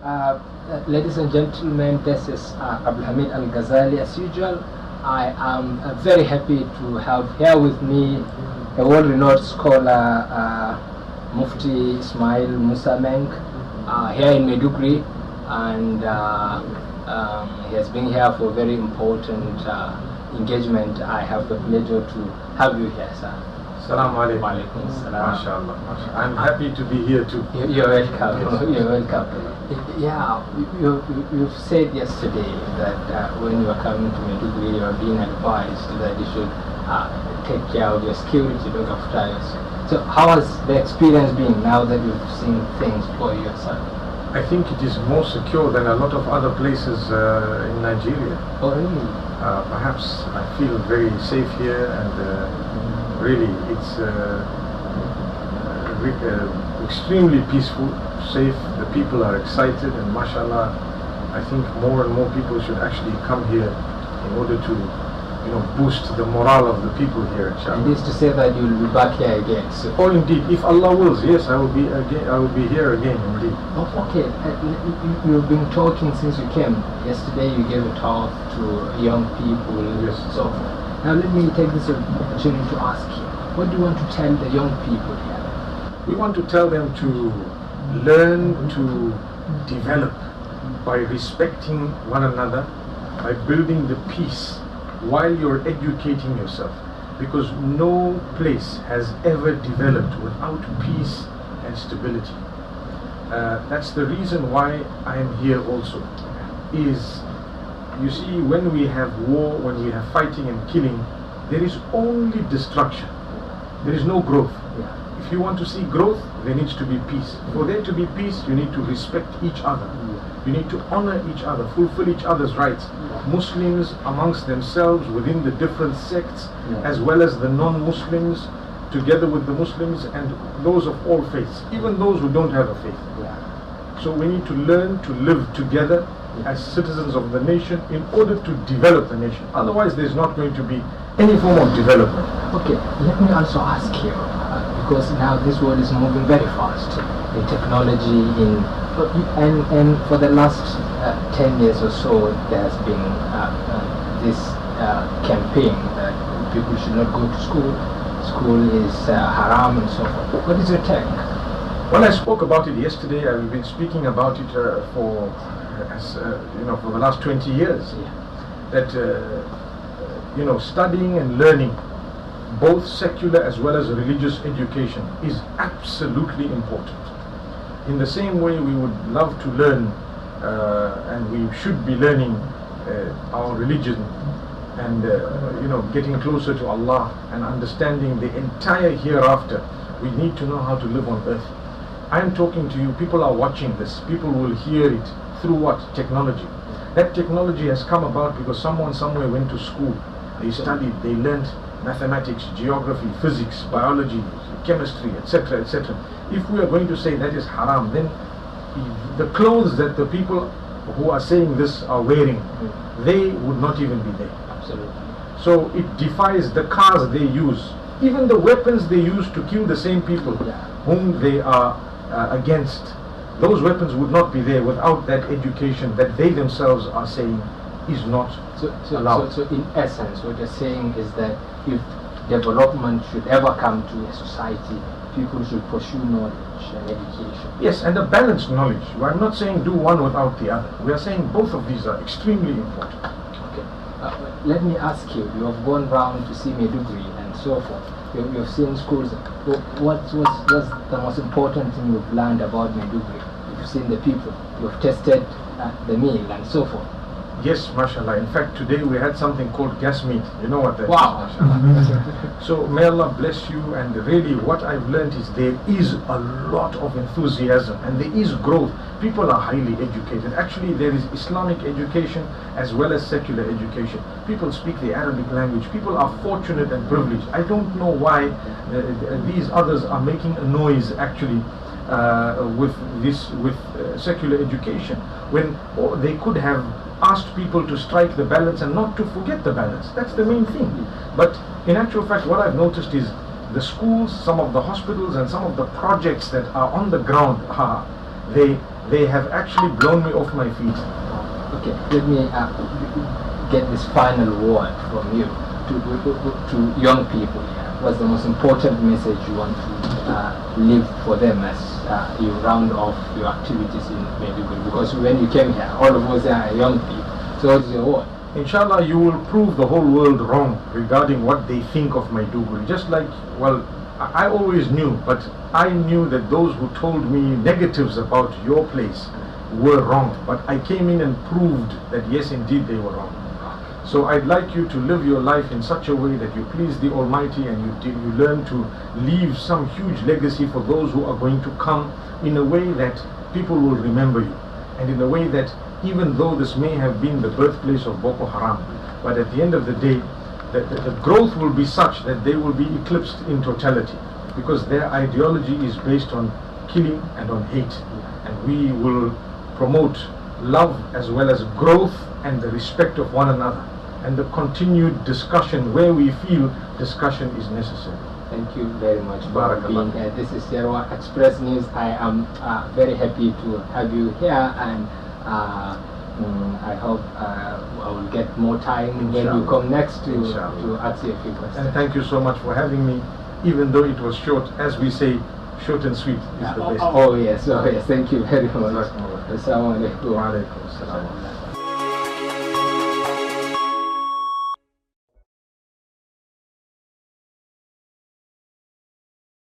Ladies and gentlemen, this is Abdulhamid Al-Gazali. As usual, I am very happy to have here with me a world-renowned scholar, Mufti Ismail Musa Menk, here in Maiduguri, and he has been here for a very important engagement. I have the pleasure to have you here, sir. Assalamu alaikum. MashaAllah. I'm happy to be here too. You're welcome. You're welcome. Yeah, you've said yesterday that when you are coming to Maiduguri, you are being advised that you should take care of your security, look after yourself. So how has the experience been now that you've seen things for yourself? I think it is more secure than a lot of other places in Nigeria. Oh, really? Perhaps I feel very safe here, and really it's extremely peaceful, safe. The people are excited, and mashallah, I think more and more people should actually come here in order to, boost the morale of the people here, inshallah. It is to say that you will be back here again. So. Oh, indeed. If Allah wills, yes, I will be again. I will be here again, indeed. Oh, okay. You've been talking since you came. Yesterday, you gave a talk to young people. Yes. So now let me take this opportunity to ask you: what do you want to tell the young people here? We want to tell them to learn to develop by respecting one another, by building the peace while you're educating yourself, because no place has ever developed without peace and stability. That's the reason why I am here also. Is, you see, when we have war, when we have fighting and killing, there is only destruction. There is no growth. If you want to see growth, there needs to be peace. For there to be peace, you need to respect each other. You need to honor each other, fulfill each other's rights. Muslims amongst themselves, within the different sects, as well as the non-Muslims, together with the Muslims and those of all faiths, even those who don't have a faith. So we need to learn to live together as citizens of the nation in order to develop the nation. Otherwise, there's not going to be any form of development. Okay, let me also ask you, because now this world is moving very fast. The technology and for the last 10 years or so, there has been this campaign that people should not go to school. School is haram and so forth. What is your take? Well, I spoke about it yesterday. I've been speaking about it for the last 20 years. That studying and learning, both secular as well as religious education, is absolutely important. In the same way, we would love to learn, and we should be learning our religion, and getting closer to Allah and understanding the entire hereafter. We need to know how to live on earth. I am talking to you. People are watching this. People will hear it through what? Technology. That technology has come about because someone somewhere went to school. They studied. They learned mathematics, geography, physics, biology, chemistry, etc., etc. If we are going to say that is haram, then the clothes that the people who are saying this are wearing, they would not even be there. Absolutely. So it defies the cars they use, even the weapons they use to kill the same people whom they are against. Those weapons would not be there without that education that they themselves are saying is not allowed. So in essence, what you're saying is that if development should ever come to a society, people should pursue knowledge and education. Yes, and a balanced knowledge. I'm not saying do one without the other. We are saying both of these are extremely important. Okay. Let me ask you, you have gone round to see Maiduguri and so forth. You've seen schools. What's the most important thing you've learned about Maiduguri? You've seen the people. You've tasted the meal and so forth. Yes, mashallah. In fact, today we had something called gas meat. You know what that wow. is, mashallah. So may Allah bless you, and really what I've learned is there is a lot of enthusiasm and there is growth. People are highly educated. Actually, there is Islamic education as well as secular education. People speak the Arabic language. People are fortunate and privileged. I don't know why these others are making a noise actually with secular education, when they could have asked people to strike the balance and not to forget the balance. That's the main thing. But in actual fact, what I've noticed is the schools, some of the hospitals and some of the projects that are on the ground, they they have actually blown me off my feet. Okay, let me get this final word from you to young people here. What's the most important message you want to leave for them as you round off your activities in Maiduguri? Because when you came here, all of us are young people. So what's your word? Inshallah, you will prove the whole world wrong regarding what they think of Maiduguri. Just like, well, I always knew, but I knew that those who told me negatives about your place were wrong. But I came in and proved that yes, indeed, they were wrong. So I'd like you to live your life in such a way that you please the Almighty, and you learn to leave some huge legacy for those who are going to come, in a way that people will remember you, and in a way that even though this may have been the birthplace of Boko Haram, but at the end of the day, the growth will be such that they will be eclipsed in totality, because their ideology is based on killing and on hate. And we will promote love as well as growth and the respect of one another, and the continued discussion where we feel discussion is necessary. Thank you very much for being here. This is Yerwa Express News. I am very happy to have you here, and I hope I will get more time when you come next to ask you a few questions. And thank you so much for having me, even though it was short. As we say, short and sweet is the best. Oh yes, thank you very much. Assalamu alaikum. Wa alaikum assalam.